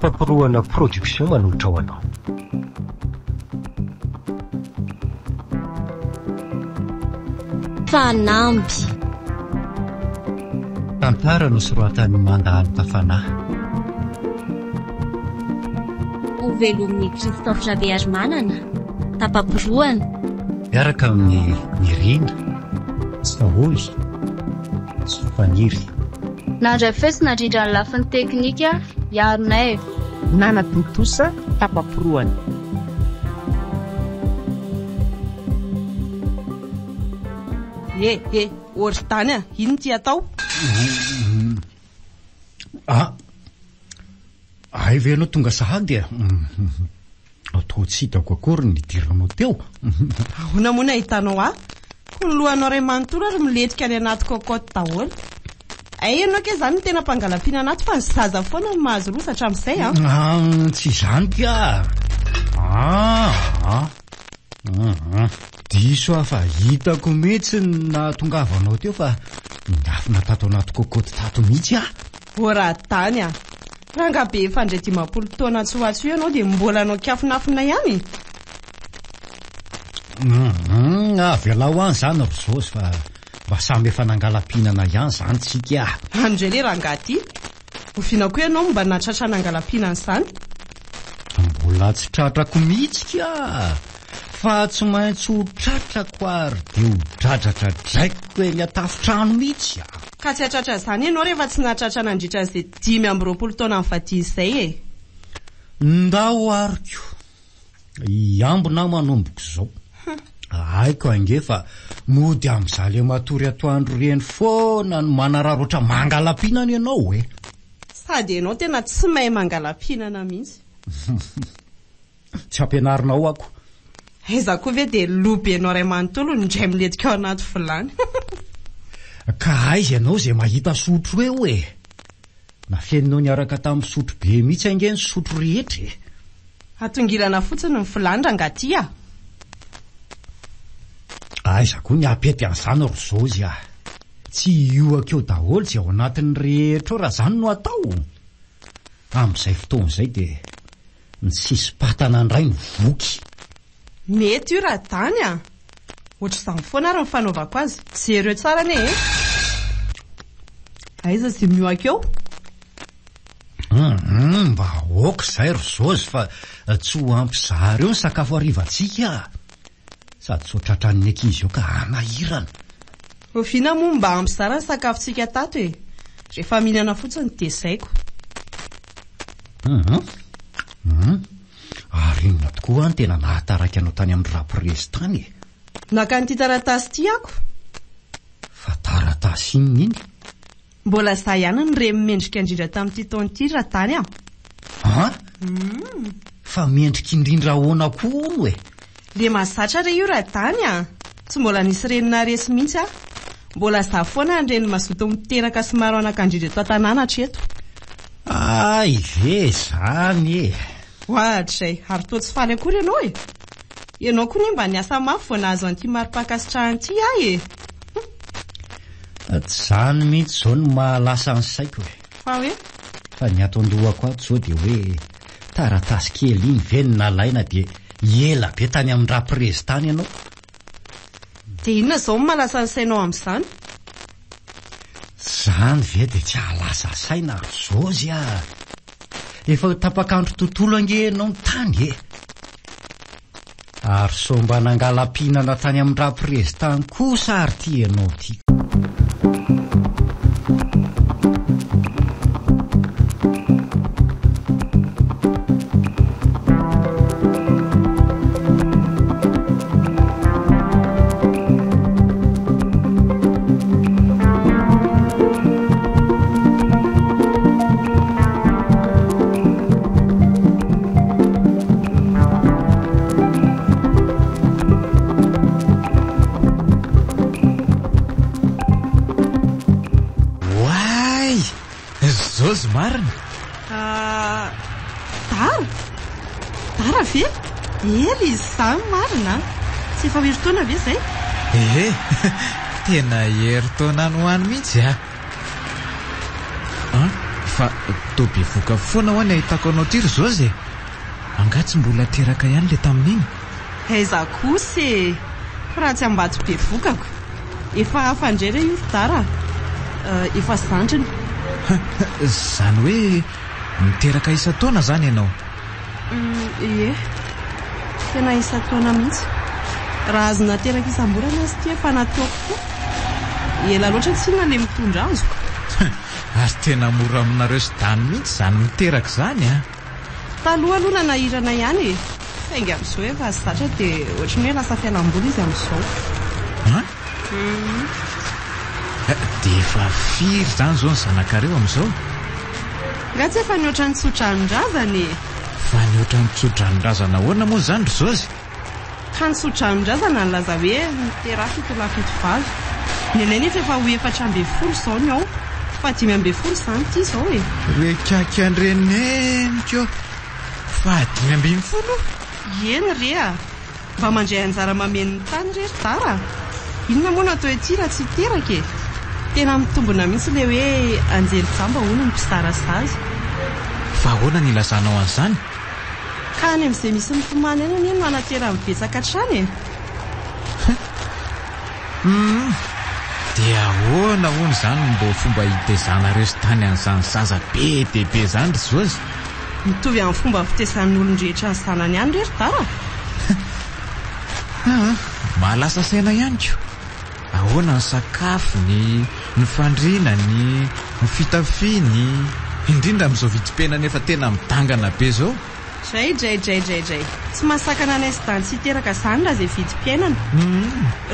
tapapiroana production manolotra ho anao. Fanampy tantara no soratany mandahany tafanahy. Ho velomin'ny Christophe Javert manana tapapiroana miaraka amin'ny Nirina Saoly sy Faniry. Nandray fesina indrindra ny lafiny teknika Yarnay Nana Tontosa tapapiroana. Ohatry tany ino ty atao? Ay ve anao tonga sahady atao tsy hitako akory ny diranao teo. Ahoana moa hitanao ko ny lohanao ray manontolo ary miletrika any anaty kokoty daholo. Ianao ke zany ny tena mpangalampiana anaty fa ny zaza foana ny mahazo rosatra amin'izay tsy zany kya. Diso afa hitako mihitsy na tongavanao teo fa ndafina tato anaty kokoty tato mihitsy raha tany rangabe efa ndray 10 taona tsy hoatso ianao dia mbola anao kiafinafina ihany. Avelao any zany rozozy fa mba samy efa nangalam-pihinana ihany zany tsika. Andray le rangaty oviana koa ianao mba natratra nangalam-pihinana izany. Mbola tsy tratrako mihitsy kya fa tsy maintsy ho tratrako ary dia ho dradratra draiko eny atafitrano mihitsy ka tsy hatratra izany ianao rehefa tsy natratra nandritra izay 10 taona amin'ny vaty izay ndao ariko iambona manomboko izao. Haiko ange fa mody amin'izay le matory atoandro reny foana no manararotra mangalam-pihinana ianao sady ianao tena tsy mahay mangalam-pihinana mihitsy. Tsy ampianarinao ako. Aiza koa ve dia lobe ianao ray manontolo ndray miletika ao anaty vilany. Ka aiza ianao izay mahita sotro hoe na fiainao niaraka tamin'ny sotro be mihitsy ange ny sotro rehetra. Atongilana fotsiny ny vilany rangaty aiza koa ny apety an'izany rozozy tsy ioako eo daholo tsy ao anatin'ny rehetra raha zany no atao. Amin'izay fotoana izay dia ny sisy patana ndray ny voky. Mety io raha tany ohatr'izany foana ary ny fanaovako azy jereo tsara ne aiza izay mioaka eo. Mba aoka izay rozozy fa tsy ho ampy zareo ny sakafo harivantsika sady tsy ho tratran'ny ankizy eo ka anahirana. Oviana moa mba ampy zara ny sakafontsika tato rehefa mihinana fotsiny dia zaiko. Ary inona tokoa ny tena nahataraka anao tany amin'ny rapiresy tany naka nyity taratasy ty ako. Fa taratasy iny mbola za ihany ny remy mendrika indrindra tamin'ity taona ity raha tany fa mendrika indrindra ahoana koa no le mazatra re io raha tany tsy mbola nisy renina resy mihitsy mbola za foana ny reny mazoto miteraka sy maro anakandrindra eto an-tanàna hatreto. Ay ve zany hoatrizay ary toa tsy faly akory ianao ianao koa ny mba niasa mafy vao nahazo an'ity marim-pakasitrahan'ity tsy zany mihitsy izao no mahalasa ny saiko fa ny ato andohako ato zao dia hoe taratasy kely iny ve ny nalaina dia ela be tany amin'ny rapiresy tany ianao. Dia inona izao ny mahalasa ny sainao amin'izany? Zany ve dia tsy halasa saina rozozy efa tapakandro tontolo ange ianao ny tany ary so mba nangalam-pihinana tany amin'ny rapiresy tany kosa ary ty ianao ty. Marina Dara ve? Ely izany marina tsy efa herin-taona ve izay? Tena herin-taona no hoany mihitsy Fa toby voka foana ho any ahitako anao ty ry Zozy. Angatsy mbola teraka ihany le tamin'iny. Aiza kosa raha tsy ambato be vokako. Efa afandrera io Dara. Efa zandriny. Zany hoe miteraka isa-taona zany ianao. Ie. Tena isa-taona mihitsy. Raha azo nateraka isam-bolana azy ty efa nataoko koa. Ela loatra tsy na le mitondra azoko. Ary tena mora aminareo sy dany mihitsy zany miteraka zany a. Taloha aloha nahirana ihany. Saingy amin'izao efa zatra dia ohatrany hoe lasa fialamboly izy amin'izao. Dia efa firy zany zao ny zanakareo amin'izao. Nga tsy efa nioatra ny tsotran-drazany. Fa nioatra ny tsotran-drazana ahoana moa zany ry Zozy? Ka ny tsotran-drazana nilaza hoe mitera fito valo. Ny anay nefa efa ho 412 zao ny ao. Fa 512 zany ty zao e. Rekaka andreneniko. Fa 512? Eny rea. Mba mandray anjara mameno ny tany rery Dara. Inona moa natao ety raha tsy teraka e. Tena mitombona mihitsy le hoe anjely jamba hono ny mpizara zazy. Fa ahoana ny ilazanao an'izany? Ka any amin'izay misy mifomany any no anatera mibetsaka hatrany e. Dia ahoana hono zany mbo fomba hitezanareo sy tany an'izany zaza be dia be zany ry Zozy? Mitovy amin'ny fomba fitezan'ny olon-drehetra ny zanany ihany rery Dara. Mahalasa saina ihany ko. Ahoana ny sakafony, ny fandrinany, ny fitafiny, indrindra amin'izao vidim-piainana efa tena midangana be zao. Dray. Tsy masakana anay sy dany tsy teraka zany raha izay vidim-piainana.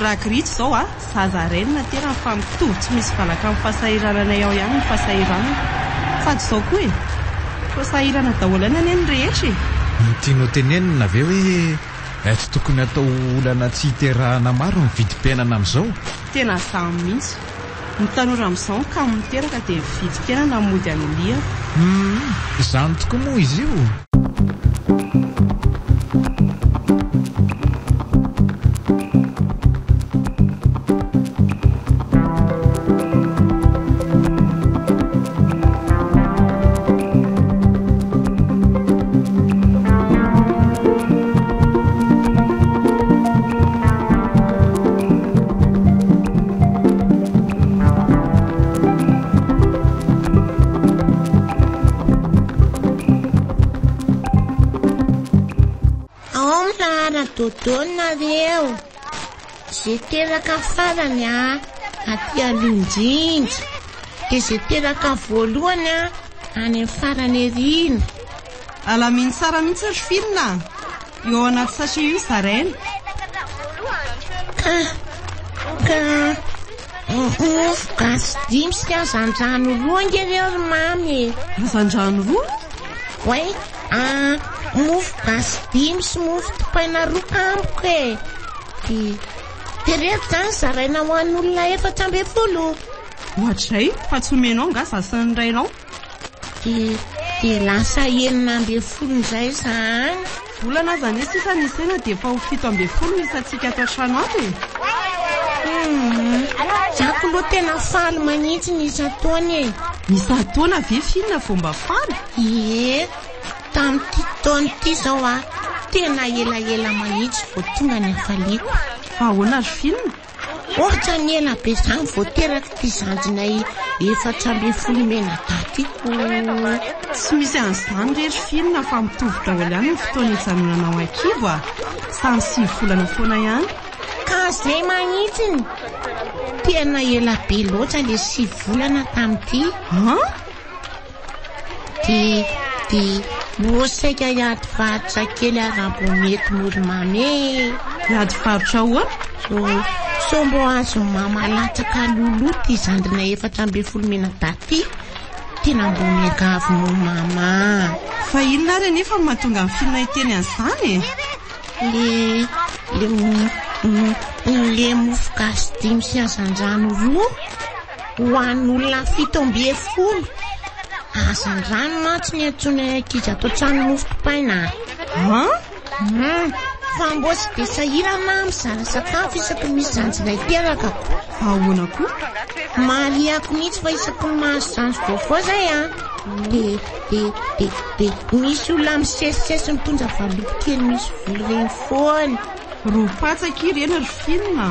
Raha kiritsy zao zaza renina tena fa mitovy tsy misy valaka amin'ny fahasahirananay ao ihany ny fahasahiranana. Sady izao koa e. Fasahirana daholo ny rehetra e. Tianao tenenina ve hoe tsy tokony atao olana tsy hiterahana maro ny vidim-piainana amin'izao? Tena zany mihitsy. Ny tanora amin'izao ka miteraka dia vidim-piainana mody anolia. Izany tokoa moa izy io. Dodonareo zay teraka farany aty alonjinja dia zay teraka voalohany any amin'ny farany erina. Alaminy tsara mihitsy ry filina. Eo anaty sachet io zaraina. Ka mofo gasy 5 sy azandrano roa ngereo ry mamy. Azandrano roa? Oe, mofo gasy 5 sy mofo dipaina roa amiko e. Dia reto zany zaraina ho an'olona 412. Ohatray, fa tsy omenao nga zasany rainao. Dia lasa 912 izay zany. Volana zany sisa nisena dia efa ho 712 isatsika ato an-trano ato e. Zako loha tena faly manitsy ny isa-taona e. Isa-taona ve filina fomba faly? Ie, tamin'ity taona ity zao tena elaela manitsy vao tonga ny hafaliako. Ahoana ry filina? Ohatra ny ela be zany vao teraka ty zanjinay 412 mena tatiko. Tsy misy an'izany rery filina fa mitovy daholo ihany ny fotoana hijanonanao ankivo samy 5 volana foana ihany. Ka zay manitsiny tena ela be loatra le 6 volana tamin'ity. Dia mosaika hiady varotra kely arabo mety molo mamy. Hiady varotra ahoana? So mbo azo mamalatsaka lolo ty zandrina 412 mena daty. Tena mbo miagavy mo mama. Fa inona ary nefa mahatonga ny filina hiteny an'izany e? Le mofo gasy 5 sy azandrano roa ho an'olona 712. Azandrano matsy ny antsony ankizy ato trano mofo dipaina. fa mbo tsy de sahirana mizara sakafo isaky misy zanjilay teraka. Ahoana koa? Mariako mihitsy fa isaky mahazo zanjo vaovao zay de misy olona misesisesy mitondra valopy kely misy volo reny foany. Ropatsaka ireny ry filma.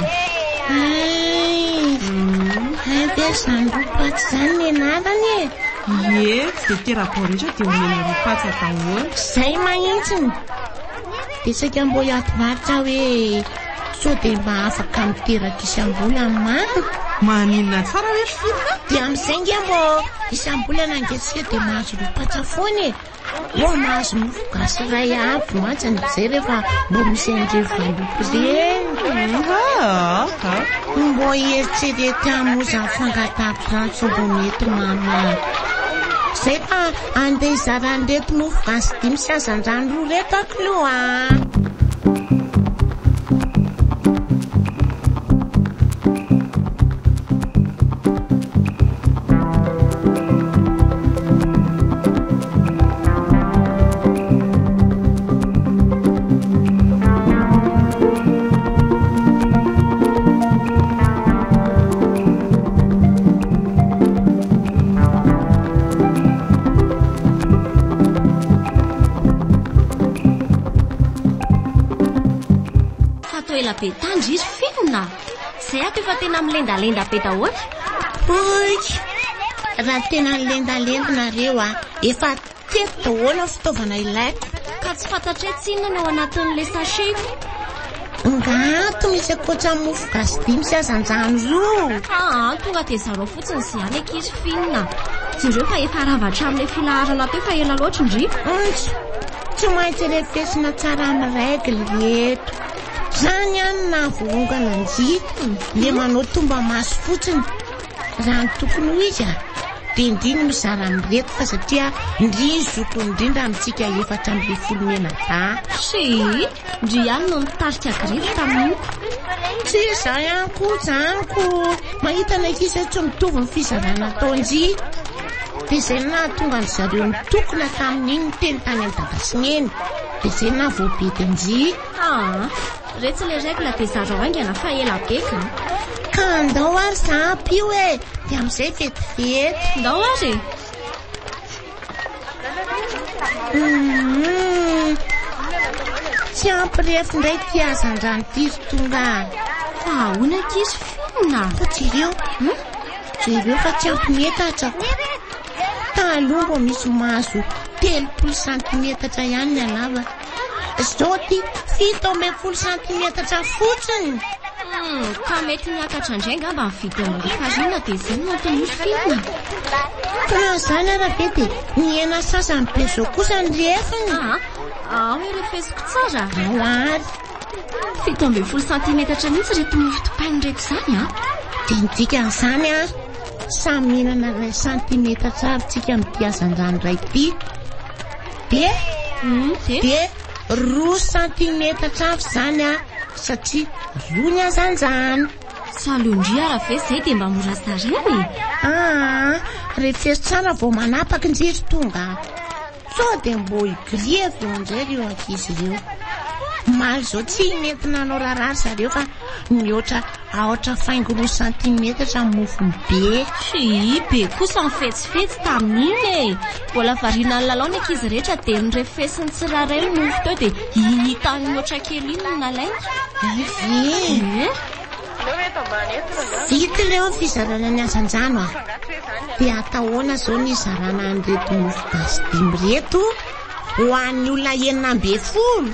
Avy zany ropatsy zany ny anarany e. Ie, de terako rehetra dia omena ropatsaka ahoana. Zay mahitsiny. De saika mbo hiatovaritra hoe so de mba afaka miteraka isam-bola mamy. Maninona tsara hoe ry filma? De amin'izay nge mbo isam-bolana angesika de mahazo ropatsa foana e. Mbo mahazo mofo gasy ray avy matsany zay rehefa mbo misy andre valopy reny. Mbo ieritserety hamoza fangatako zany so mbo mety mama. Zay fa andeha izarany reto mofo gasy 5 sy azan-drano roa reto akloha. Be tandry izy filona. Zay ato efa tena milendalenda be daholo. Raha tena lendalenda nareo efa teto daholo fitaovana ilaiko. Ka tsy fantatra tsy inona no ao anatin'le sachet. Ngato misy akoatra mofo gasy 5 sy azan-drano roa. Tonga de zareo fotsiny izay any ankizy filona. Jereo fa efa ravatra amin'ilay filaharana teo fa ela loatra indry. Tsy maintsy refesina tsara amin'ny règle reto. Zany any na voongana anjito le manao tomba maso fotsiny. Raha ny tokony ho izy de indriny mizara mireto fa satria indriny zoto indrindra amintsika 4 mena da. Ndry ihany no nitarika grefy tamin'io. Tsy izay ihany koa zaniko. Mahita na izy tsy mitovy ny fizarana ataonjy. De zay nahatonga ny zareo nitokona tamin'iny teny tany an-dadasineny. De zay nahavoabedy anjy. Retsy le règle de zareo aingana fa ela beka. Ka andao ary zapy io e. De amin'izay vetivety. Ndao ary tsy ampirefy indray ty azan-drano ty tonga. Fa ahoana ankizy filona? Fa jereo fa tsy ampimetatra. Taloha mbo misy mahazo 30 centimetatra ihany ny alava. Zao ty 17 centimetatra fotsiny. Ka mety miakatra indray ngamba mividy amin'ny farina de zay no atao filona. Ka zany arabe de ny hena sasany be zao kosa ny refiny. Hoe refesiko tsara. Alary 17 centimetatra mihitsy reto mofo dipaina reto zany de ndikan'izany samy mihinana 2 centimetatra ary tsika mity azan-drano ray ty. De 2 centimetatra avy zany satria roa ny azan-drano. Salondria raha ve zay de mba mora zareny. Refesy tsara vao manapaka njiry tonga. So de mbo igrevy eo indray reo ankizy reo. Maly zao tsy mety nanao raharaha zareo fa mihoatra aotra faingo 2 centimetatra mofo be. Be kosa mifetsifetsy tamin'iny e. Mbola variana ny lalao ny ankizy rehetra de ny refesiny tsiraray ny mofo teo de iny tany mihoatra kely iny no nalaina. Vity leo fizarana ny azan-drano de atahoana zao ny zarana an'ireto mofo gasy 5 reto ho an'ny olona 9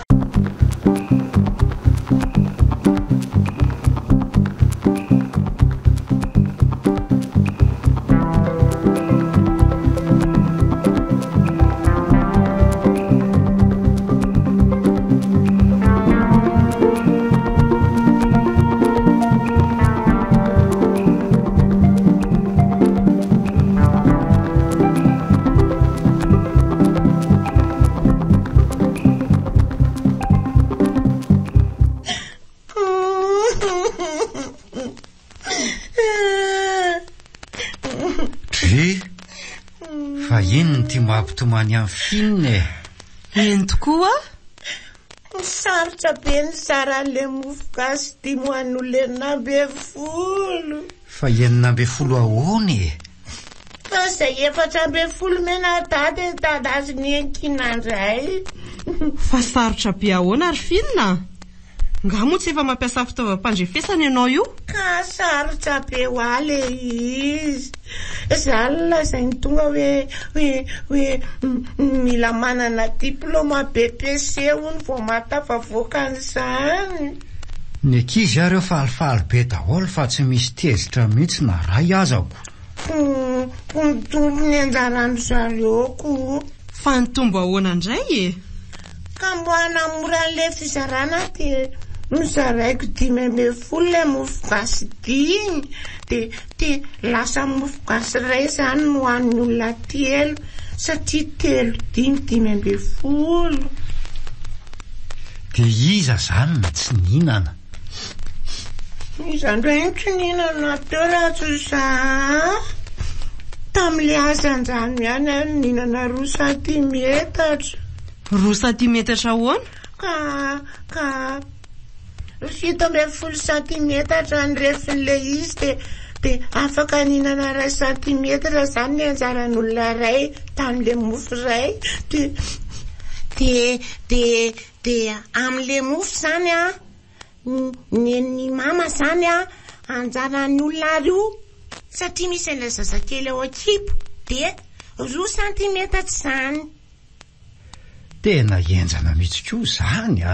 Fa iny ny ty mampitomany amin'ny finina e. Eny tokoa Sarotra be ny saran'le mofogasy ty moan'olona be folo. Fa 9 ahoana e? Fa zay 4 mena dady azy ny ankinandray. Fa sarotra be ahoana ary finina? Nga moa tsy efa mampiasa fitaovam-pandrefesana ianao io? Ka sarotra be ho ale izy. Zany lazainy tonga hoe mila manana diplôma BPC hono vao matafavoaka an'izany. Ny ankizy ary eo falifaly be daholo fa tsy misy tezitra mihitsy na ray azako. Nitombo ny anjarany zareoko. Fa nitombo ahoana indray e? Ka mbo hanamora an'le fizarana dia nozaraiko 10 le mofogasy diny dia lasa mofogasy ray zany no an'ny olona 3 satria 3 dimy 10. Dia iza zany na tsy nihinana? Izany indray tsy nihinana teo raha tsy za tamin'le azanjany ihany any nihinana 2 centimetatra. 2 centimetatra ahoana? Ka 17 centimetatra ny refin'le izy dia afaka nihinana 2 centimetatra zany ny anjaran'olona ray tamin'le mofo ray. Dia amin'le mofo zany ny mama zany anjaran'ny olona 2 satria misy an'ilay zazakely ao akipo dia 2 centimetatra zany. Tena enjana mihitsy koa zany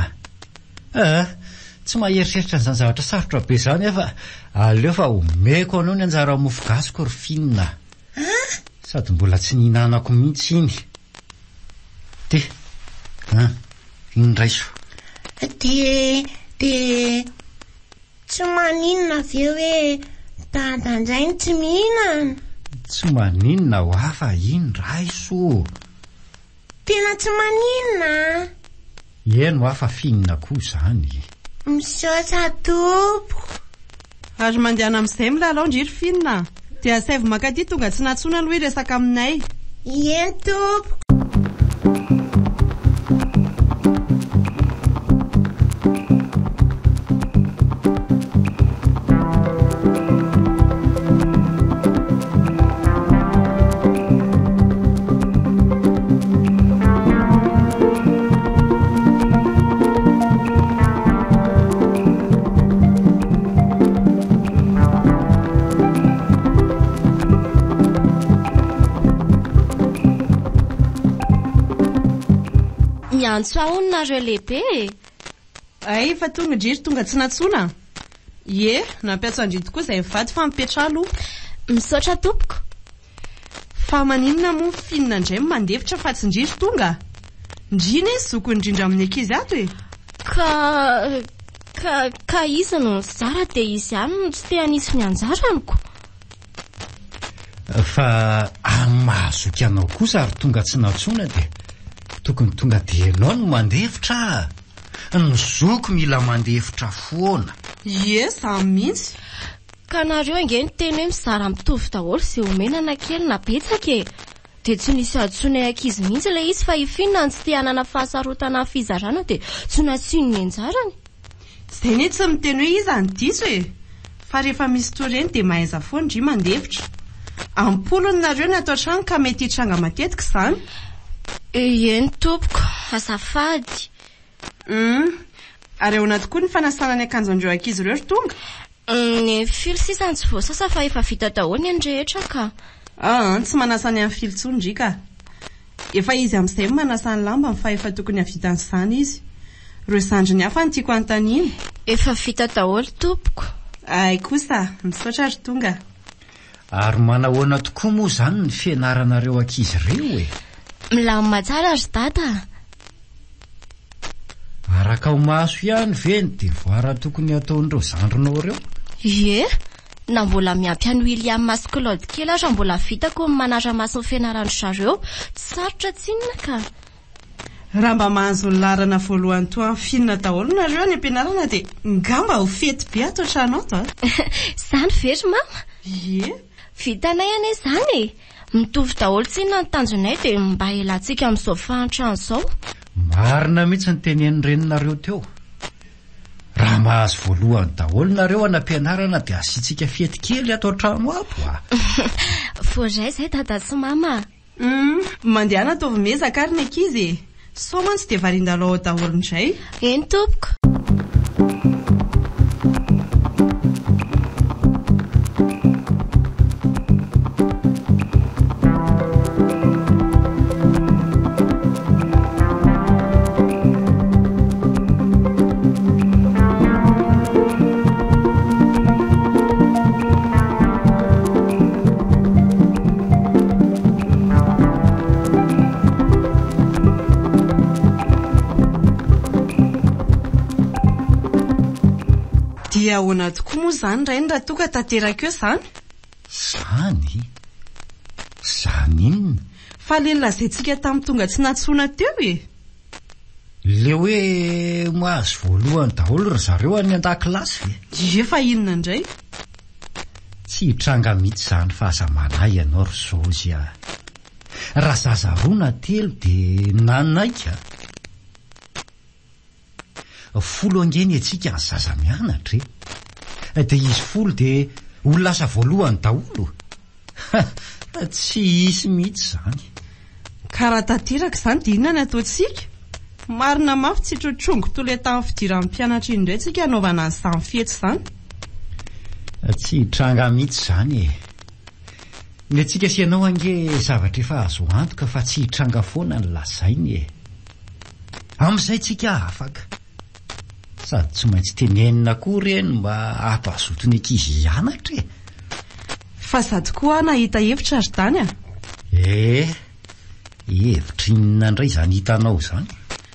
tsy maheritreritra n'izany zavatra sarotra be zany efa aleo fa omeko anao ny anjara mofogasiko ry finina. Sady mbola tsy nihinanako mihitsy iny. Indraiso. Dia tsy maninona ve hoe dadandray ny tsy mihinana? Tsy maninona ho hafa iny raiso. Tena tsy maninona? Eno hafa finina koa zany. Misaotra tompo. Ary mandehana amin'izay milalao ndriry finina. Dia saivo makaty tonga tsy natsona aloha resaka aminay. Eny tompo. Antso ahonareo lehibe. Ay, fa tonga ndriry tonga tsy natsona. Ie, nampiatso andrito koa izay mivady fa mipetra aloha. Misaotra tompoko. Fa maninona moa finina indray mandefitra fa tsy ndriry tonga? Ndrina izy zoko indrindra amin'ny ankizy ato e. Ka izy no zara dia izy ihany no tsy te hanisy ny anjaraniko. Fa mahazoky anao kosa ary tonga tsy natsona dia tokony tonga dia ianao no mandefitra. Ny zoko mila mandefitra foana. Ie, za mihitsy. Ka nareo ange ny teny hoe mizara mitovy daholo izay omenana kely na betsaka e. Dia tsy nisy atsona ankizy mihitsy ilay izy fa ifinina ny tsy te hanana fahasarotana fizarana dia tsy natsino ny anjarany. Izay ny tsy miteny hoe iza ny diso e. Fa rehefa misy toreny dia mahaiza foana ndry mandefitra. Ampolony nareo ny atao trano ka mety hitranga matetika izany. Eny tompoko, azafady. Ary ao anaty koa ny fanasana ny akanjo andreo ankizy ireo tonga. Ny filo sisa tsy voasasa fa efa vita daholo ny rehetra ka. Tsy manasa ny amin'ny filo tsony ndrika. Efa izy amin'izay manasa ny lamba fa efa tokony havita an'izany izy. Reo zandriny hafa ny tiako antaniana. Efa vita daholo tompoko. Ay kosa, misaotra ary tonga. Ary manahoana tokoa moa zany ny fianaranareo ankizy ireo e. Milamina tsara ry dada. Araka ho maso ihany veny dia voara tokony ataon'ireo zandrinao ireo. Ie, na mbola miampy an'i William Masclode kely aza mbola vitako ny manara-maso ny fianarany zareo. Tsy sarotra tsinona ka. Raha mba mahazo ny larana voalohany toa amin'ny finina daholo nareo any ampianarana dia ngamba ho fety be ato an-trano ato. Zany very mama. Ie. Vitanay ane zany e. Mitovy daholo tsinona ny tanjonay dia mba elantsika amin'izao fahantrano izao. marina mihitsy ny tenen'ny reninareo teo. Raha mahazo voalohany daholo nareo anam-pianarana dia asiantsika fety kely ato an-trano ato a. Voazay zay dada sy mama. Mandeha ataovy mezaka ary ny ankizy. Sao mantsy dia varindalao daholo indray. Eny tompoko. Dia ahoana tokoa moa izany ray raha toka tanteraka eo izany? Zany inona? Fa le lazaintsika tamin'ny tonga tsy natsoina teo e. Le hoe mahazo voalohany daholo ry zareo any an-dakilasy ve? Efa inona indray? Tsy hitranga mihitsy izany fahazamana ianao ry Zozy a. Raha zaza roa na telo dia nanaika. 10 angeny antsika ny zaza mianatra e. Dia izy 10 dia ho lasa voalohany daholo. Tsy hisy mihitsy izany. Ka raha tanteraka izany dia inona ny ataontsika? Marina mafy tsy trotrongo to le tamin'ny fidiran'ny mpianatra iny indray tsika hanaovana an'izany fety izany. Tsy hitranga mihitsy izany e. Ny antsika sy ianao ange zavatra efa azo antoka fa tsy hitranga foana ny lazainy e. Amin'izay tsika afaka. Sady tsy maintsy tenenina koa ireny mba hampazoto ny ankizy hianatra e. Fa sady koa nahita hevitra ry tany a? Hevitra inona indray izany hitanao izany?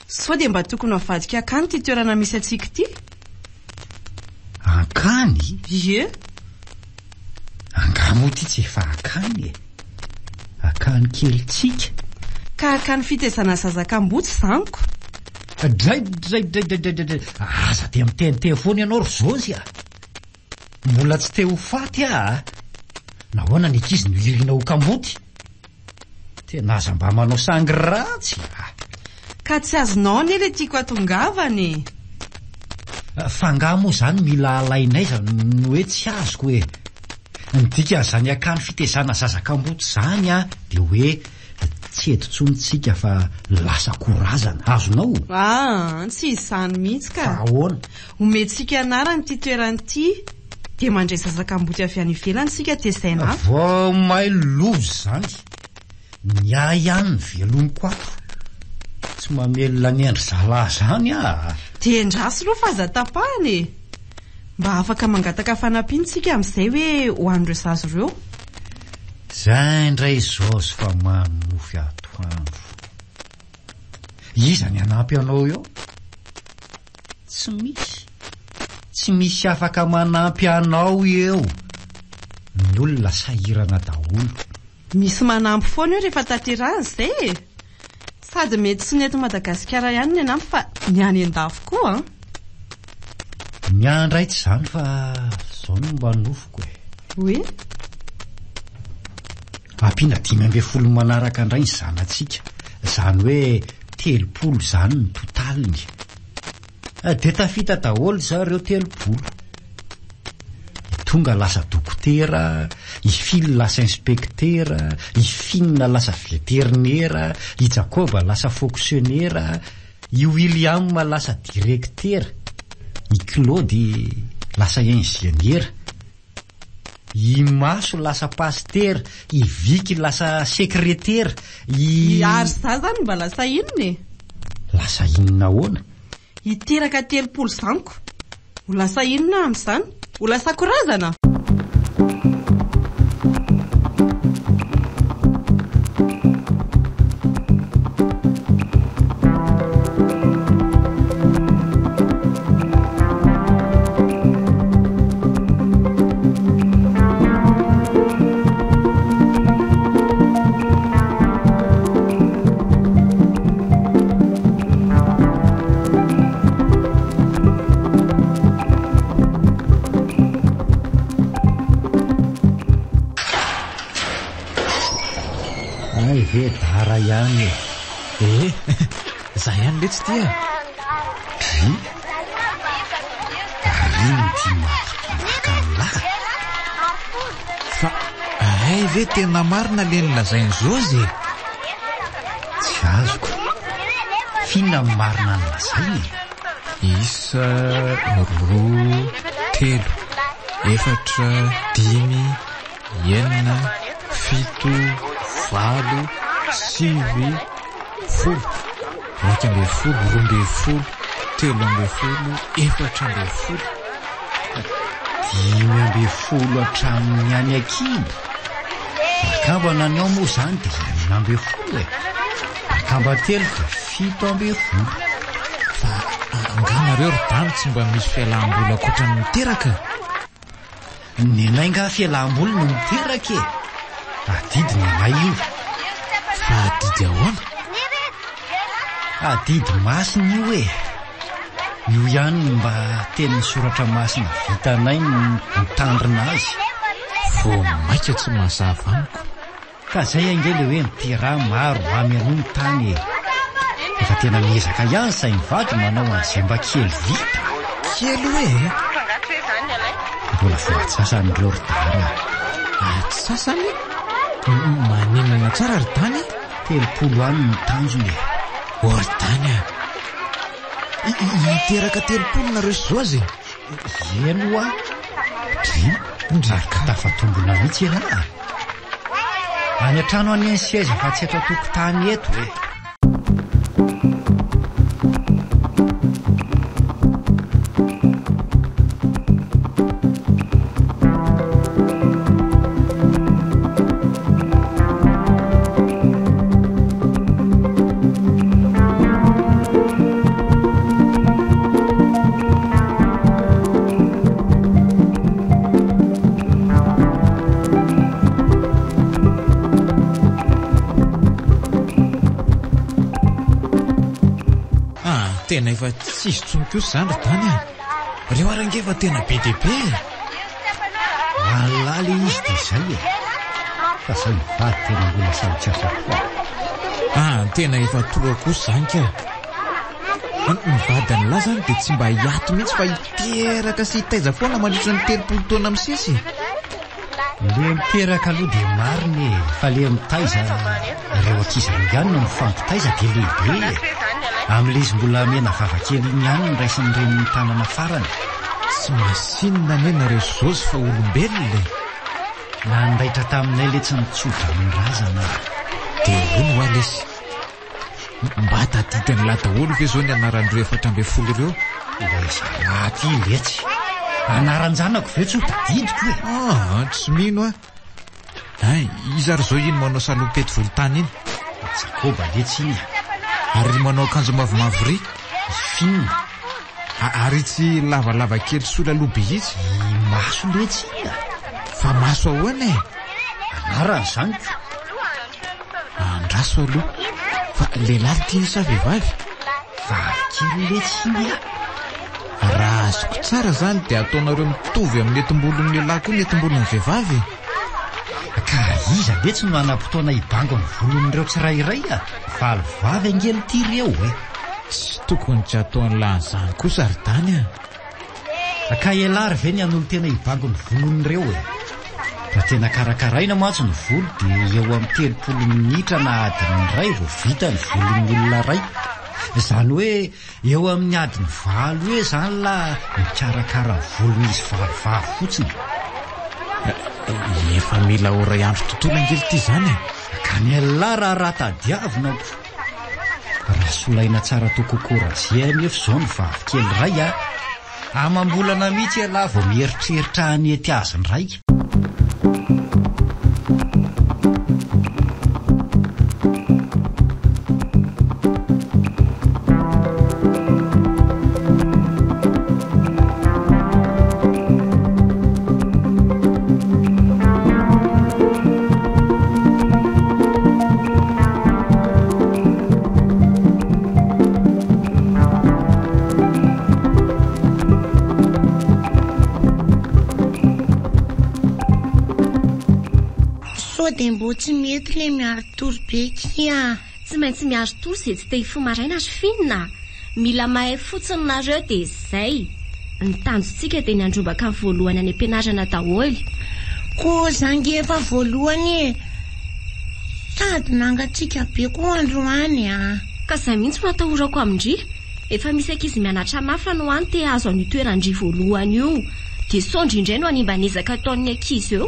Sao dia mba tokony avadika akany ty toerana misy antsika ty? Ankany? Ie. Angamo ty tsy efa akany e. Akany kelitsika. Ka akany fitezana zazakambotsy izanyko. Dray. Aza dia miteny foana ianao ry Zozy a. Mbola tsy te ho faty a. Nahoana ny ankizy no irina ho kamoty? Tena aza mba manao sangy ratsy a. Ka tsy azonao anie le tiako atongavany. Fangaha moa izany mila alainaiza no hoe tsy azoko e. Ny dikan'izany akany fitezana zazakamboty izany a dia hoe tsy etontsonitsika fa lasa korazana. Azonao? Tsy izany mihitsy ka. Ahoana? Omentsika anarany ty toerany ty dia mandray zazakamboty avy any ivelany sika tezaina. Vao may lozo izany. Miay ihany ny veloniko ato. Tsy mamelona ny endry zalahy izany a. Dia endrasy aloha fa aza tapahany e. Mba afaka mangataka fanampiana tsika amin'izay hoe ho an'ireo zaza ireo. Zay indray Zozy fa manofy atoandro. Iza ny hanampy anao eo? Tsy misy afaka manampy anao eo. Ny olona sahirana daholo. Misy manampy foana eo rehefa tanterahana izay e. Sady mety tsy ny eto Madagasikara ihany ny anampy fa ny any an-dafy koa. Miandray tsy izany fa izao no mba nofoko e. Hoe? Ampiana 15 manaraka indray ny zanatsika. Izany hoe 30 izany ny totaliny. Dia tafita daholo zareo 30. Tonga lasa dokotera, i Phil lasa inspektera, i Finna lasa veterinera, i Jacob lasa fonctionnaire, i William lasa directeur, i Claude lasa ingénieur, i Maso lasa pasteur, i Vicky lasa secrétaire, Ary zany mba lasa inona e? Lasa inona ahoana? Iteraka 30 zaniko. Ho lasa inona amin'izany? Ho lasa korazana? zay ihany le tsy tia rino ty mampitombaka fa ay ve tena marina le nilazainy Zozy tsy azoko fina marina ny lazay isa 2 3 4 5 6 7 8 9 10 raika ambe folo 12 telo ambe folo 4 ambe folo 5 ambe folo hatramin'ny any akiny rakamba nanao moa zany dia 5 ambe folo rakamba telo fa 7 ambe folo fa anganareo ry tsy mba misy fialam-boly akoatra ny miteraka nenay nga fialam-boly no miteraka adidiny anay io fa adidy ahoana adidy masina io io ihany mba teny soratra masina vitanay mitandrina azy vo maika tsy mazava amiko ka zay angely hoe miteraha maro amianao ny tany efa tena miezaka ihany say mivady manao an'izay mba kely vita kely hoe mbola voatsasanyireo ry-dany tsy sasany maninana tsara ry-dany 30 any ny tanjony ry-dany iteraka 30 nareo sy Zozy eno ndraka tafatombona mihitsy raha any an-trano any any seza fa tsy eto atokotany eto tena efa tsisy tsonoko zany ry-dany reo arangefa tena be dia be alaly izy dia zay fa zay mivady tena mbola sarotsasa koa tena efa toroa kosa zany ka mivady anylahy zany dia tsy mba hiato mihitsy fa hiteraka sy hitaiza foana mandritra ny 30 taona misesy le miteraka aloha dia mariny fa le mitaiza reo akizany ihany no mifampitaiza dia lehibe amin'ile izy mbola mena vavakely iny ihany ny raisiny reniny tanana farany tsy masinina nenareo Zozy fa olombelona na nindaitra taminay le tsy mitsotra amin'ny razana dia ono alesy mba tadidany lahy daholo ve zao ny anaran'ireo 4 ambe folo ireo ilay zanaty letsy anaran-janako ve tsy ho tadidiko tsy mino iza ry zao iny manao salopety volotany iny Jakoba letsy iny ary manao akanjo mavomavo ry finina ary tsy lavalava kely sola lobe izy maso letsy fa maso ahoana anarany zaniko andraso aloha fa lehilahy tiany sa vehivavy vavikely letsy iny raha azoko tsara zany dia ataonareo mitovy amin'ny etim-bolon'ny lehilahy koa ny etim-bolon'ny vehivavy ka iza letsy no anam-potoana hibango ny volon'ireo tsirairay valivavy angely ty reo tsy tokony tsy ataon'lahy zany kosa ry-dany ka elary ve ny an'olo tena hibango ny volon'ireo raha tena karakaraina mantsy ny volo dia eo amin'ny 30 minitra na adiny ray vao vita ny volon'ny olona ray zany hoe eo amin'ny adiny 9 hoe zany la mikarakara volon'izy valivavy fotsiny efa mila ora andro tontolo angely ty zany ka ny ela raha tadiavinako raha solaina tsara tokokoa raha efa zao ny vavikely ray amam-bolana mihitsy ela vao mieritreritra ny ety aziny ray dia mbo tsy mety le miaro torobeky Tsy maintsy mihazo tory izay tsy te hifo maraina sy finina. Mila mahay fotsiny nareo dia izay. Ny tanjontsika dia ny androbaka amin'ny voalohany any am-pianarana daholo. Koa zangy efa voalohany sady nangatsika be koa androany Ka izay mihitsy no atahorako amindry. Efa misy ankizy mianatra mafy no any te azo an'io toerandry voalohany io. Dia sondry indray no animbanezaka ataon'ny ankizy eo.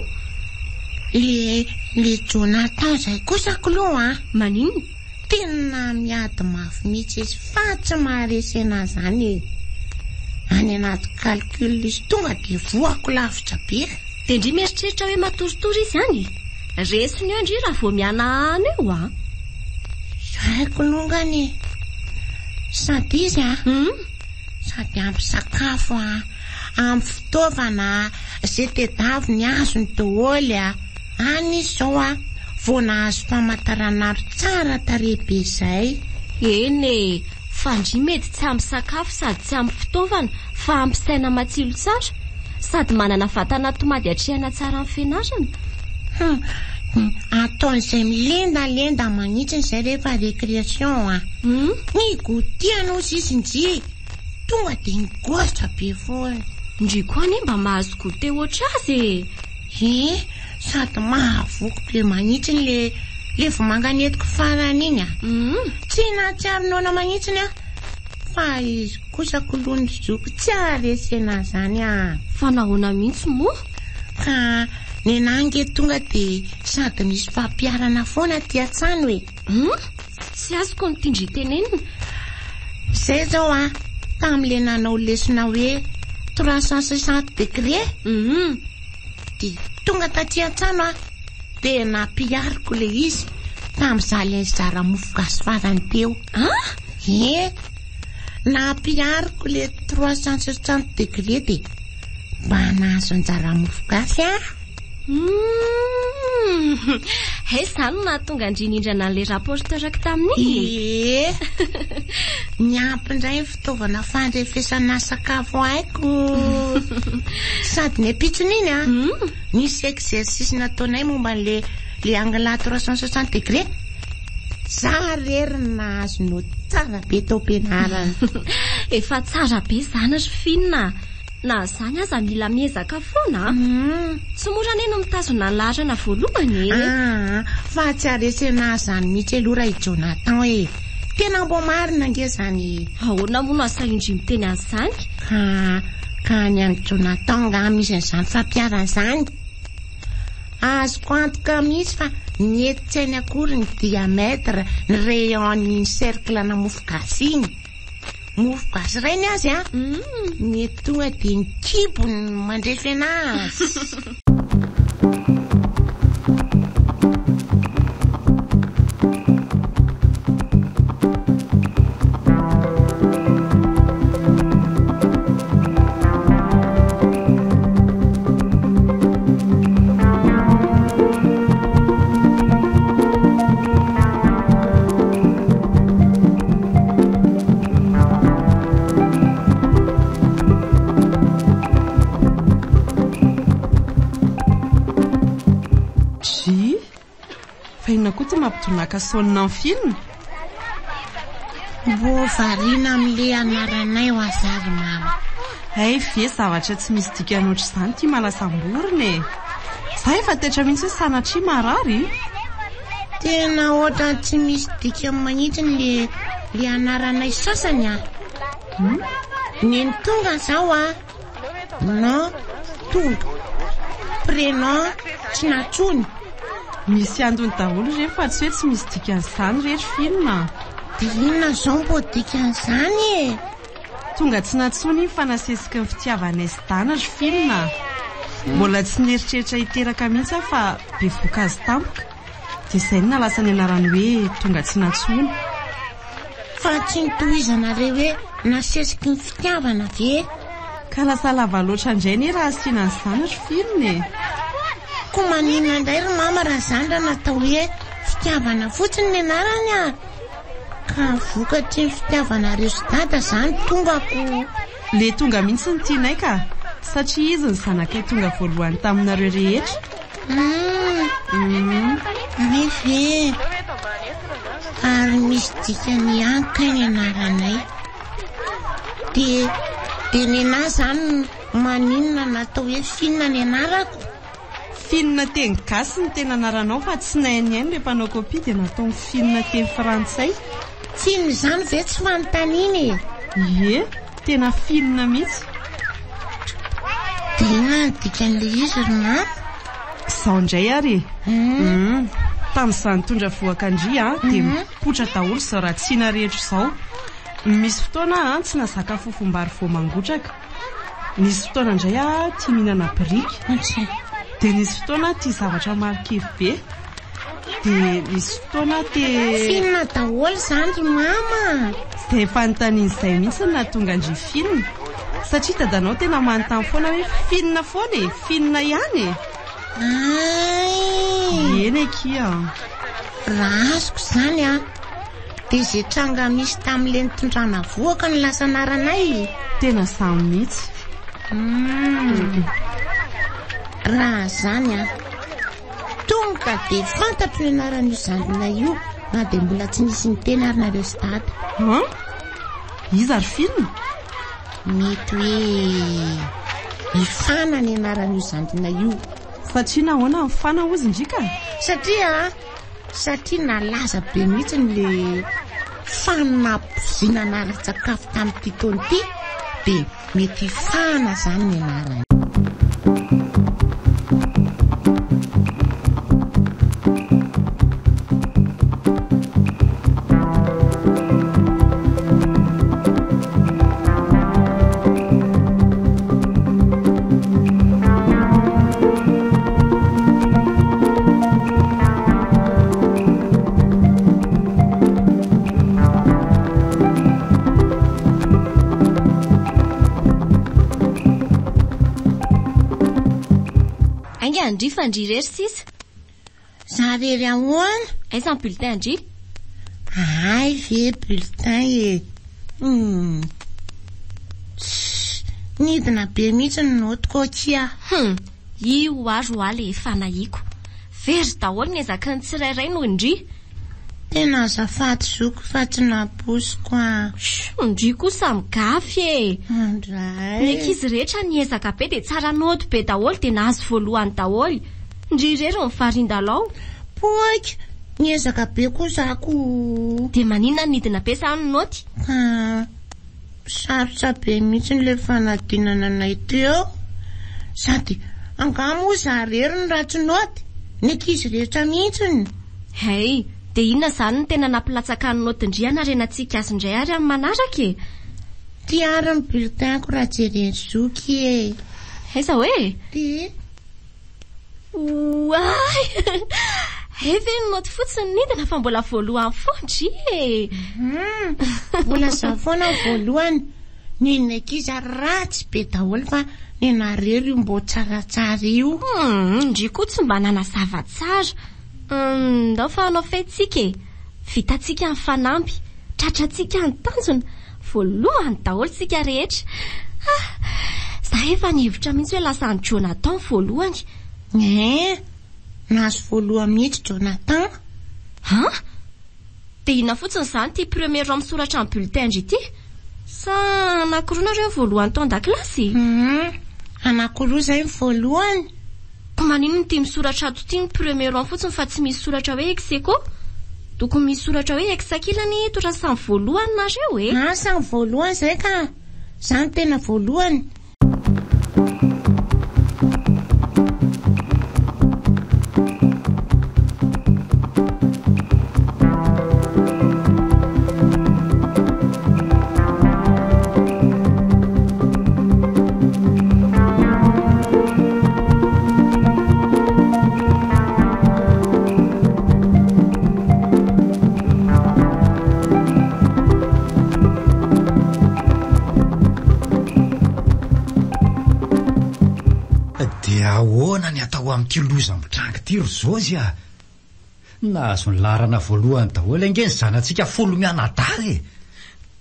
Le Jonathan zay kosa koloa Maninona? Tena miady mafy mihitsy izy fa tsy maharesena zany. Any anaty calcul izy tonga dia voako lavitra be. Dia ndry mieritreritra hoe matoritory izy any. Resony eo ndry raha vao miana any eo Haiko longany. Sady izy sady ampy sakafo ampy fitaovana izay tedavy ny azony daholo any izy zao vao nahazo famantaranandro tsara tarehy be izay. Eny fa ndry mety tsy ampy sakafo sady tsy ampy fitaovana fa ampy saina matsilo tsara sady manana vatana tomady hatrehana tsara amin'ny fianarana. Ataon'izay milendalenda manitsy izay rehefa récréation ny gotiana ozy izy ndry tonga dia nygostra be foana. Ndry koa anie mba mahazo gote oatra azy sady mahavoky be manitsiny le vomanganetiko farany iny tsy natsiarinona manitsiny fa izy kosa kolony zoko tsy aresena zany fa nahoana mihitsy moa ka ny nange tonga dia sady misy fampiarana foana ty an-tsano tsy azoko ny tindry tenenina. Zay zao tam'le nanao lesona hoe 360 degré dia tonga taty an-tsano dia nampiariko le izy tamin'izaho le zara mofo gasy farany teo. Nampiariko le 360 degré dia mba nahazo anjara mofo gasy Izany nahatonga indrindrana n'le rapporteurako tamin'iny. Niampindray fitaovana fandrefesana sakafo haiko sady ny apitsony iny nisy exercice nataonay momba le angle 360 degré. Zarery nahazo no tsara be tao am-pianarana. Efa tsara be zany ry finina. Na zany aza mila miezaka foana. Tsy mora anie no mitazona ny laharana voalohany. Fa tsy aresena zany mihitsy aloha i Jonathan hoe tena mbo marina nge zany. Ahoana moa no asahindry miteny an'izany? Ka ny an'i Jonathan nga misy an'izany fampiarana zany. Azoko antoka mihitsy fa nietitsainy akory ny diamètre ny rayon ny cercle na mofo gasy iny. Mofo gasy ray ny azy ny tonga dia ny kibony mandrefy anazy. Mampidonaka sonina amin'ny film. Mbo variana amin'le anaranay ho azary mama. Ve zavatra tsy misy dikany ohatr'izany ty malasamborona Zay efa tetra mihitsy sanatria marary. Tena ohatra tsy misy dikany manitsy le anaranay sasany Ny tonga zao non tonga prénom tsy natsony. Misy andony daholo rehefa tsy hoe tsy misy dikan'izany rehetra film. Dia inona zao mbo dikan'izany Tonga tsy natsony iny fa nasesiky ny fitiavanay sy dana ry film. Mbola tsy nieritreritra hiteraka mihitsy fa be voankazo tampoka. Dia izay no nalasa ny anarany hoe tonga tsy natsony. Fa tsy nitohizanareo hoe nasesiky ny fitiavana ve? Ka lasa lava loatra indray ny raha asiana an'izany ry film Koa maninona indray ry mama raha zany raha natao hoe fitiavana fotsiny ny anarany ka vokatry ny fitiavanareo sy dada zany tongako. Le tonga mihitsy ny tianay ka satria izy ny zanakay tonga voalohany taminareo rehetra. Ve ary misy dikany anka ny anaranay dia nena zany maninona natao hoe finina ny anarako. Finina teny gasy ny tena anaranao fa tsy nainy le mpanao kopia dia natao finina teny frantsay. Finina zany ve tsy fanontaniana e? Ie, tena finina mihitsy. Dia inona ny dikan'le izy rona? Izao indray ary. Tamin'izany tondra voakandria dia mipotra daholo izao ratsiana rehetra izao. Misy fotoana tsy nazaka fofombary vao mangotraka. Misy fotoana indray tia mihinana biriky. Dia misy fotoana tia zavatra marikivy be. Dia misy fotoana finina daholo zany ry mama. Dia fanontanian'izay mihitsy no nahatonga andry finina. Satria dadanao tena manontany foana hoe finina foana e, finina ihany e. Eny ekia. Rasiko zany dia izay tranga misy tamin'ilay nitondrana voaka no lasa anaranay. Tena izany mihitsy. Raha zany tonga dia fantatro ny anaran'io zandrina io na dia mbola tsy nisy ny teny ary nareo sy dada. Iza ry finina? Mety hoe ifana ny anaran'io zandrina io. Satria nahoana mifana ozy indrika? Satria nalaza be mihitsy le fanampozinana ara-tsakafo tamin'ity taona ity dia mety ifana zany ny anarany. Andry fandry rery sisa. Zarery ahoana? Aiza ny bulletin andry? Ay ve bulletin nidina be mihitsy ny notiko kia. Io aro le fanahiako. Very daholo ny ezaka ny tsirairay no indry. Tena azafady zoko fa tsy naposiko indry kosa migafy e. Andray. Ny ankizy rehetra ny ezaka be dia tsara noto be daholo dia nahazo voalohany daholo. Ndry rery mifarindalao. Poika, ny ezaka be kozako. Dia maninona nidina be sa ny noty? Sarotra be mihitsy le fanadinana anay teo. Sady angamo zarery ny ratsy noty. Ny ankizy rehetra mihitsy. Hey, dia inona zany ny tena nampilatsaka ny notindriana renantsika azy indray ary amin'ny manaraka e? Tiara ny bulletinko raha jereny zoky e. Aiza hoe? Dia Wai! Eve ny noty fotsiny nidina fa mbola voalohany fontry e. Mbola zavoana voalohany. Ny ankizy ratsy be daholo fa ny narery mbo tsaratsara io. Ndry koa tsy mba nanazava tsara. Ndao fa hanao feitsika e. Vitatsika ny fanampy, tratratsika ny tanjona, voalohany daholo tsika rehetra. Zaho efa nihevitra mihitsy hoe lasa ny Jonathan voalohany. Nahazo voalohany mihitsy Jonathan. Dia inona fotsiny zany ty premier rang misoratra ny bulletin indry ity? Sa anankiroa voalohany tao an-dakilasy? Anankiroa zay ny voalohany. Manino ny ty misoratra ato ty ny premier rang fotsiny fa tsy misy soratra hoe execo? Tokony misy soratra hoe exakilany totra samy voalohany nareo e. Samy voalohany zay ka. Zany tena voalohany. Ahoana ny atao amin'ity loza mitranga ity ry Zozy a? Nahazo ny larana voalohany daholo ange ny zanantsika folo mianadahy.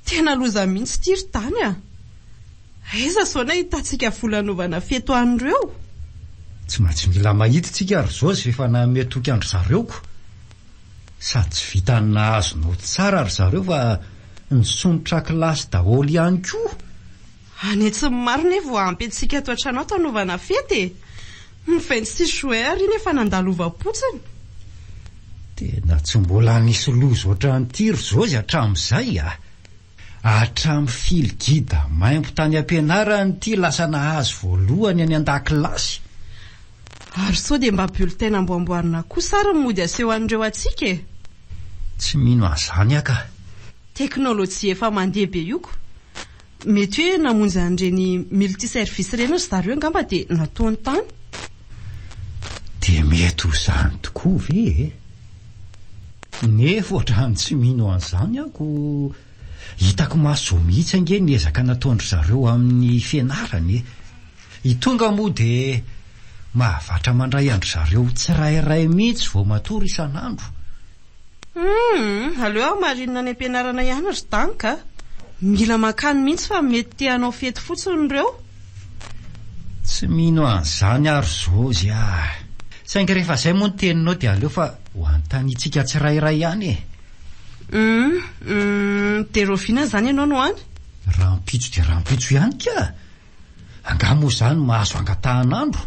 Tena loza mihitsy ity ry tany a. Aiza saona hitantsika volanaovana feto an'ireo? Tsy maintsy mila mahita tsika ry Zozy efa nametoky andro zareoko. sady tsy vita nahazo no tsara ry zareo fa nisonitra kilasy daholo ihany koa. Any tsy maro nefa vo ampy antsika ato an-trano ato hanaovana fety. Ny 26 juin ary nefa nandalova-potsiny. Tena tsy mbola nisy lozo ohatran'ity ry Zozy hatramin'izay a. Hatramin'ny filigida maimbo tany am-pianarany ity lasa nahazo voalohany any an-dakilasy. Ary sao dia mba bulletin amboamboarina koa sara mody aseho an'ireo atsika. Tsy mino an'izany aka. Teknôlôjia efa mandeha be io ko. Mety hoe namonjy an'ireny multiservice ireny ry zareo angamba dia nataony tany. Dia mety ho izany tokoa ve? Nefa ohatrany tsy mino an'izany ako. Hitako maso mihitsy ange niezaka nataondry zareo amin'ny fianarany. Itonga moa dia mahavatra mandray andro zareo tsirairay mihitsy vao matory isan'andro. Aleo aho marinina any am-pianarana ihany ry tany ka. Mila makany mihitsy fa mety te hanao fety fotsiny ireo. Tsy mino an'izany ary Zozy a. Saingy rehefa izay moa ny teninao dia aleo fa ho antanitsika tsirairay ihany e. Dia Rofina zany ianao no any? Rampitso dia rampitso ihany ka. Angamo izany mahazo angatahan'andro.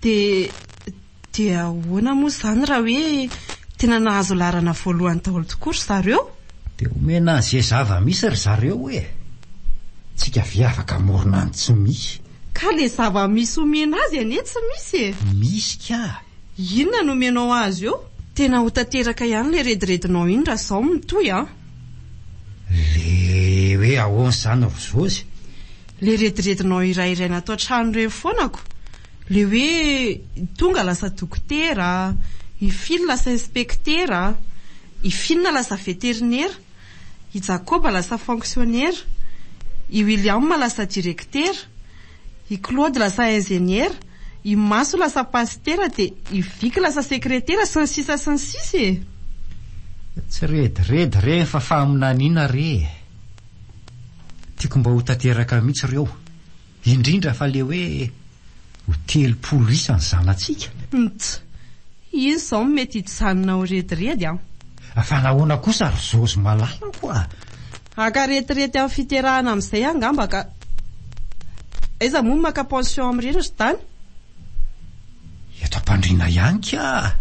Dia ahoana moa izany raha hoe tena nahazo larana voalohany daholo tokoa ry zareo? Dia omena an'izay zava-misy ry zareo hoe. Tsika ve afaka morona ny tsy misy. Ka le zava-misy omena azy anie tsy misy e. Misy ka. Inona no omenao azy eo? Tena ho tanteraka ihany le rediredinao iny raha sao mitohy a. Le hoe ahoana izany ry Zozy? Le rediredinao iray natao trano ireny foanako. Le hoe tonga lasa dokotera, i Phil lasa inspektera, i Phil lasa veterinera, i Jacob lasa fonctionnaire, i William lasa directeur, i Claude lasa ingénieur, i Maso lasa pasteur, dia i Vic lasa sekretera sy ny sisa. Tsy redy re fa faminaniana re. Tiako mba ho tanteraka mihitsy ireo. Indrindra fa le hoe ho 30 isany zanatsika. Iny izao mety hijanona ho rediredy a. Fa nahoana kosa ry Zozy malala koa. Aka retirety amin'ny fiterahana amin'izay angamba ka. Aiza moa maka pension amin'ireny ry tany? Eto am-pandriana ihany ka.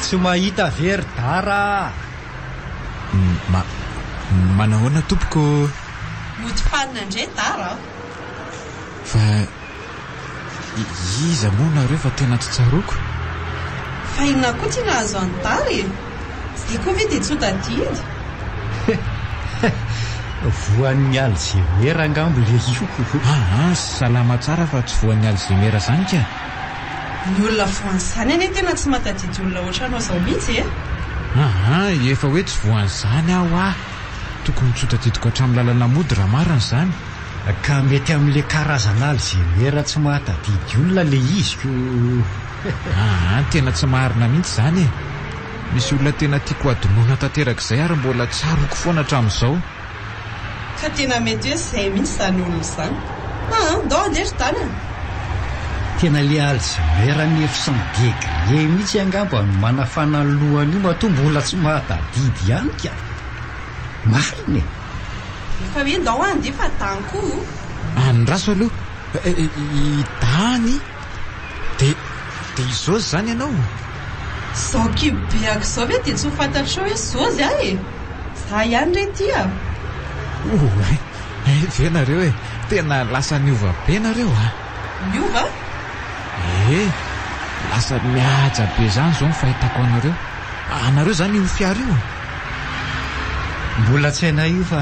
Tsy mahita very-dara. Manahoana tompoko? Mody fanina indray dara. Fa iza moa nareo fa tena tsy tsaroko? Fa inona koa tsy nahazo any dara e? Dia koa ve dia tsy ho tadidy? Voan'ny Alzheimer angambo le io. Salama tsara fa tsy voan'ny Alzheimer zany ka. Ny olona voan'izany anie tena tsy matadidy olona ohatranao izao mihitsy e. Efa hoe tsy voan'izany aho tokony tsy ho tadidiko hatramin'ny lalana mody raha marina izany. Ka mety amin'ile karazana Alzheimer tsy mahatadidy olona le izy ko. Tena tsy marina mihitsy izany e. Misy olona tena tiako adonoina tanterak'izay ary mbola tsaroko foana hatramin'izao. Ka tena mety hoe izay mihitsy izany olona izany. Ndao andery tany. Tena le Alzheimer neefsan degré mihitsy angamba no manafana ny lohany io matoa mbola tsy mahatadidy ihany ka. Marina e. Efa hoe ndao andeha fa tany koa. Ny raso aloha i tany dia izao zany ianao. Izao kibeako izao ve dia tsy ho fantatrao hoe Zozy aho e. Za ihany re ty a. Ve nareo e, tena lasa niova be nareo Niova? Lasa mihaja be zany zao ny fahitako anareo. Anareo zany io fiara io? Mbola tsy hainay io fa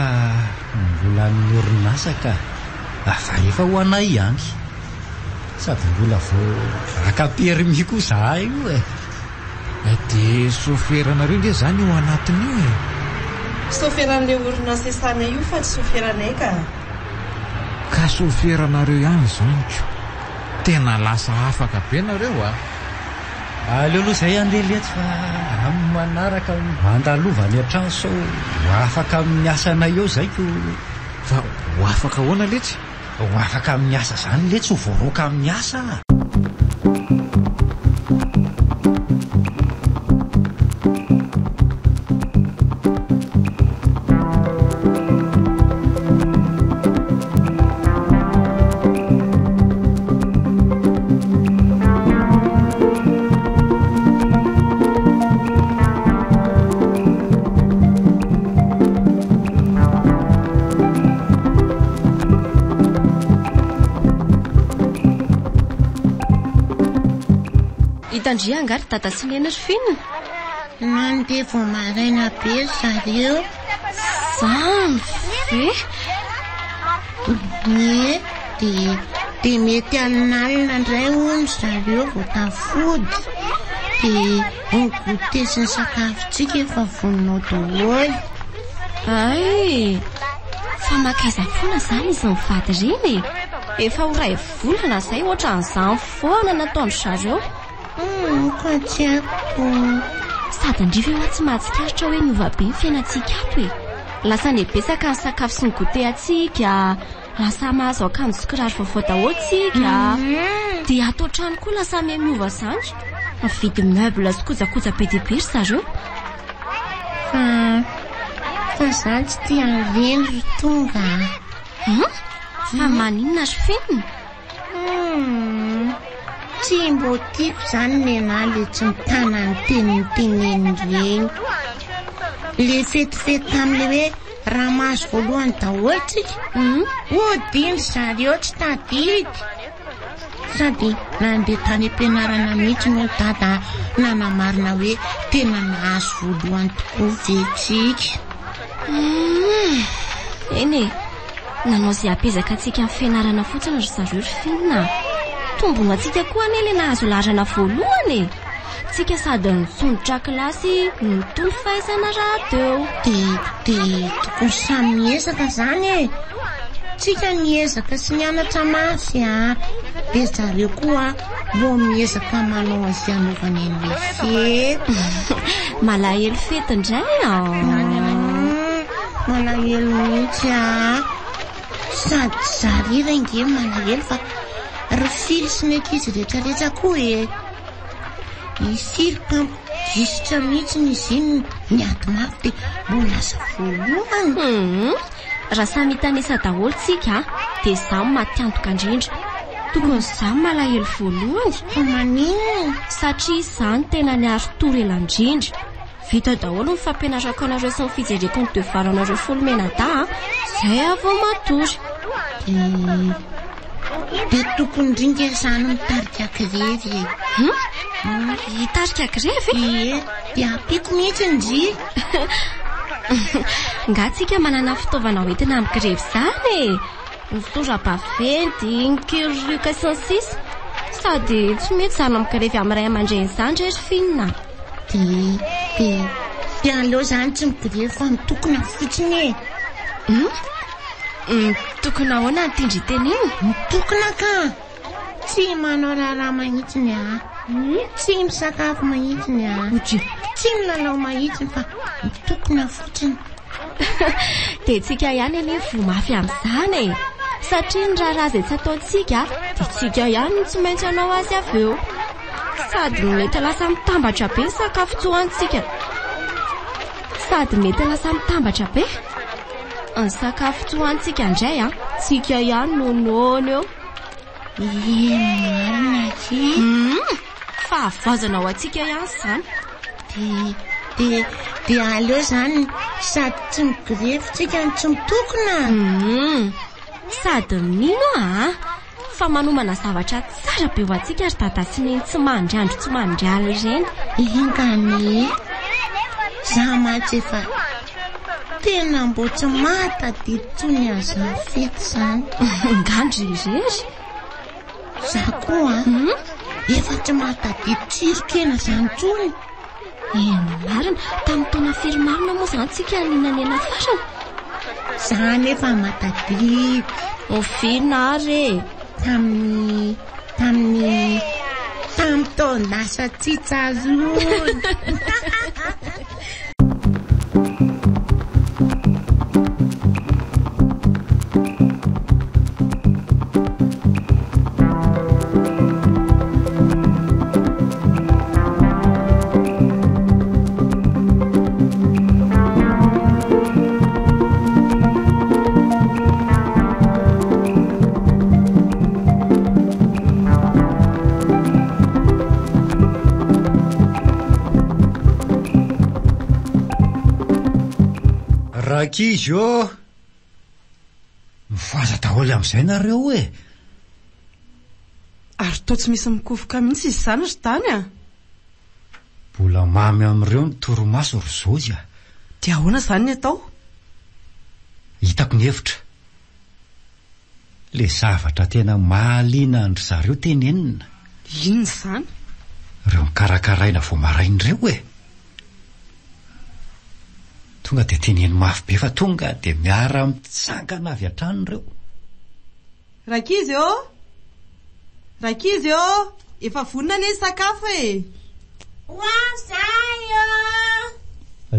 mbola ny orinasa ka. Fa efa ho anay ihany. sady mbola vao akapermi koa za io dia soferanareo nge zany eo anatin'io e. Soferan'ilay orinasa esana io fa tsy soferanay ka soferanareo ihany zany ko tena lasa afaka be nareo a. aleo aloha zay andehaletsy fa amin'ny manaraka andalovany an-trano sao afaka amin'ny asana eo zay ko. Fa ho afaka hoana letsy? Ho afaka amin'ny asa zany letsy ho voaroaka amin'ny asa. Hitandria angary tata sy nena ry finina. Nandeha vao maraina be zareo. Zany ve? Dia mety alinalina indray hono zareo vao tafody. Dia goûté sy ny sakafontsika efa voninao daholo. Ay, fa makaiza foana zany izy mivady reny. Efa ho ray volana zay ohatran'izany foana nataondry zareo. Ka tsy haiko. Sady andriva eo tsy mahatsikaritra hoe miova be ny fiainantsika ato e. Lasa nebetsaka ny sakafo sy ny goûté atsika, lasa mahazo akanjo sy kiraro vaovao daholo tsika. Dia ato trano koa lasa miova zany. Mividy meuble sy kojakoja be dia be ry zareo. Fa za tsy tia reny ry tonga. Fa maninona ry finina? Tsy mbo tiako zany nenaly tsy mitana ny teninteneny reny. Le fetifety tamile hoe ramaso voalohany daholo tsika. Odiny zareo tsy tadidy. Sady nandeha tany am-pianarana mihitsy no dada nanamarina hoe tena nahazo voalohany tokoa vetsika. Eny e, nanao zay apezaka antsika amin'ny fianarana fotsiny ry zareo ry finina. Tombona atsika koa ane le nahazo laharana voalohany e. Tsika sady nitsondrotra kilasy nitony fahaizana rahateo. Dia tokony samy miezaka zany e. Tsika miezaka sy mianatra mafy a. Dia zareo koa vao miezaka manao azy anaovany an'ilay fety. Malahelo fety indray a. Malahelo mihitsy a. Sady zareo inge malahelo fa ry fily sy ny ankizy rehetrarehetra koa e. Ifiry mpampisitra mihitsy izy iny niady mafy dia mbola lasa voalohany. Raha samy tanisa daholo tsika dia zany matiantoka indrindra. Tokony zany malahelo voalohany. Fa maninona? Satria zany tena niaro torela indrindra. Vita daholo ny fampianarako anareo sy ny fijereko ny devoir anareo folo menada. Zay avao matory. Dia tokony indrindra izany mitarika grevy e. Hitarika grevy? Ie, dia ampiko mihitsy indry. Nga tsika manana fitaovana hoentina amin'ny grevy zany e. Ny fitoram-baventy, ny kirurika sy ny sisa. Sady tsy mety zany amin'ny grevy amin'ny ray aman-dreny zany ry finina. Dia aleo zany tsy migrevy fa mitokona fotsiny e. Tokona ahoana ny tindry teny iny? Mitokona ka. Tsy manao raharaha mahitsiny a. Tsy misakafo mahitsiny a. Tsy milalao mahitsiny fa mitokona fotsiny. Dia tsika ihany anie vomafy amin'izany e. Satria ny raharaha izay tsy ataontsika dia tsika ihany no tsy maintsy hanao azy avy eo. Sady mety lasa mitambatra be ny sakafo tsy hohanintsika. Ny sakafo tsy hohanintsika indray a, tsika ihany no nono eo. Marina ty. Fa avazana ho antsika ihany zany. Dia aleo zany sady tsy migrevy tsika no tsy mitokona. Sady mino a. Fa manomana zavatra tsara be ho antsika ry tata sy neny tsy mandry andro tsy mandry alina ireny. Ingany za matsy efa tena mbo tsy matadidy tsony azafety zany. Ngandry irery. Za koa efa tsy mahatadidy tsirokena zany tsony. Marina, tamin'ny taona firy marina moa zany tsika ninanena fasana. Zany efa mahatadidy. Ofina ary tamin'ny taon-dasa tsitsazony. Rakizy o, mifaza daholo amin'izay nareo hoe. Ary toa tsy misy mikofoka mihitsy izy zany ry tany a. Mbola mamy amin'ireo ny torimaso ry zozy a. Dia ahoana zany ny atao? Hitako ny hevitra. Le zavatra tena mahaliana andry zareo tenenina. Inona zany? Ireo mikarakaraina vao marain'ireo hoe. Tonga dia teneny mafy be fa tonga dia miara mitsangana avy hatrany ireo. Rakizy o! Rakizy o! Efa vonona ny sakafo e! Hoazay o!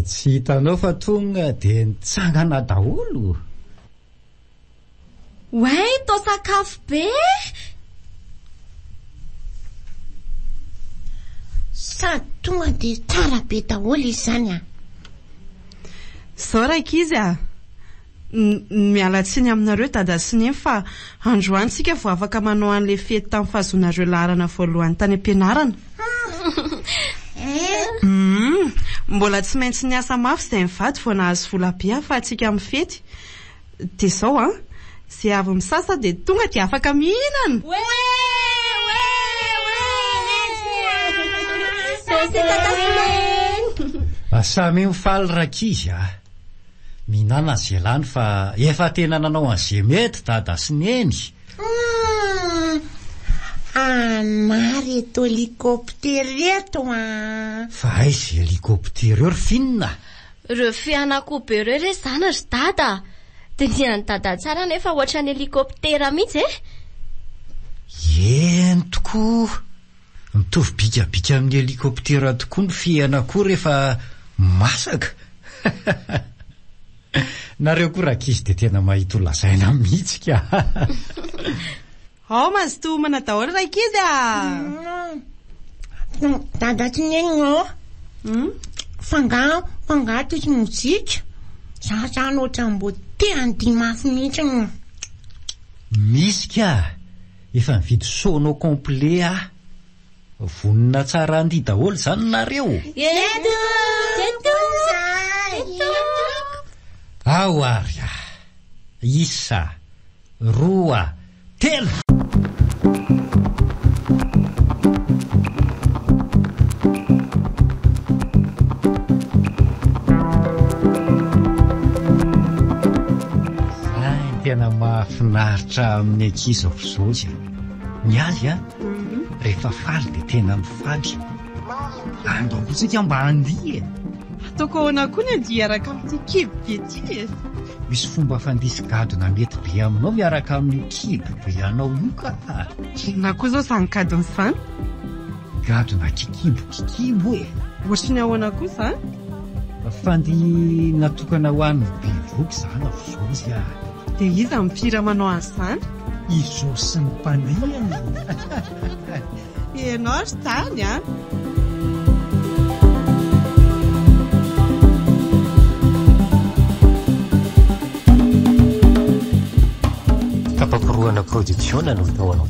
Tsy hitanao fa tonga dia nitsangana daholo. Way, tao sakafo be! Sady tonga dia tsara be daholo izy zany a. Zao Rakizy a, miala tsiny aminareo dada sy neny fa androany tsika vao afaka manao an'le fety tamin'ny fahazonareo laharana voalohany tany am-pianarana. Mbola tsy maintsy niasa mafy izay mivady vao nahazo vola be ahafahantsika amin'ny fety. Dia zao a, izay avy misasa dia tonga dia afaka mihinana. Samy mifaly Rakizy a. Mihinana izay lany fa efa tena nanao an'izay mety dada sy neny. Anary eto helikoptera eto a. Fa aiza helikoptera ry finina? Ireo fianakobbe ireo re zany ry dada. Dinihany dada tsara nefa ohatra ny helikoptera mihitsy e. Eny tokoa. Mitovy bikabika amin'ny helikoptera tokoa ny fianako rehefa masaka. Nareo koa Rakizy dia tena mahita lazaina mihitsy ka. Ao mazoto homana daholo Rakizy a. Dada tsy neny o. Fanga toy mozika. Zany ohatra mbo te andia mafy mihitsy. Misy ka. Efa mividy sono complet a. Vonina tsara andia daholo zany nareo. Ao ary a. Isa, roa, telo. Tena mahafinaritra amin'ny ankizy zozy. Ny azy a, rehefa faly dia tena mifaly. Andaotsika mba handia. Ataoko ahoana koa ny andia araka amin'ity kibo be ity. Misy fomba fandisy gadona mety be aminao miaraka amin'ny kibo be anao io ka. Na koa zao zany gadona izany? Gadona kikibo e. Ohatry ny ahoana koa zany? Fandy natokana ho an'ny bivoky zany zozy a. Dia iza mipira manao an'izany? Izo sy ny mpandiany. Ianao ry tany a. Tapakoroana production no taonao.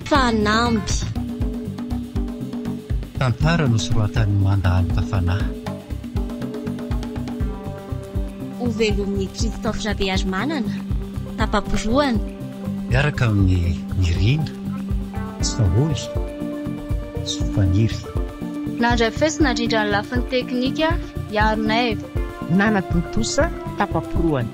Fanamby. Tantara no soratan'ny mandahanita fanahy. Ovelon'ny Christophe Jabeary Manana, tapaporoana. Miaraka amin'ny Nirina, Saholy, Sofaniry. Nandray fesina indrindra ny lafiny teknika, Yaronay. Nana Tontosa, tapaporoana.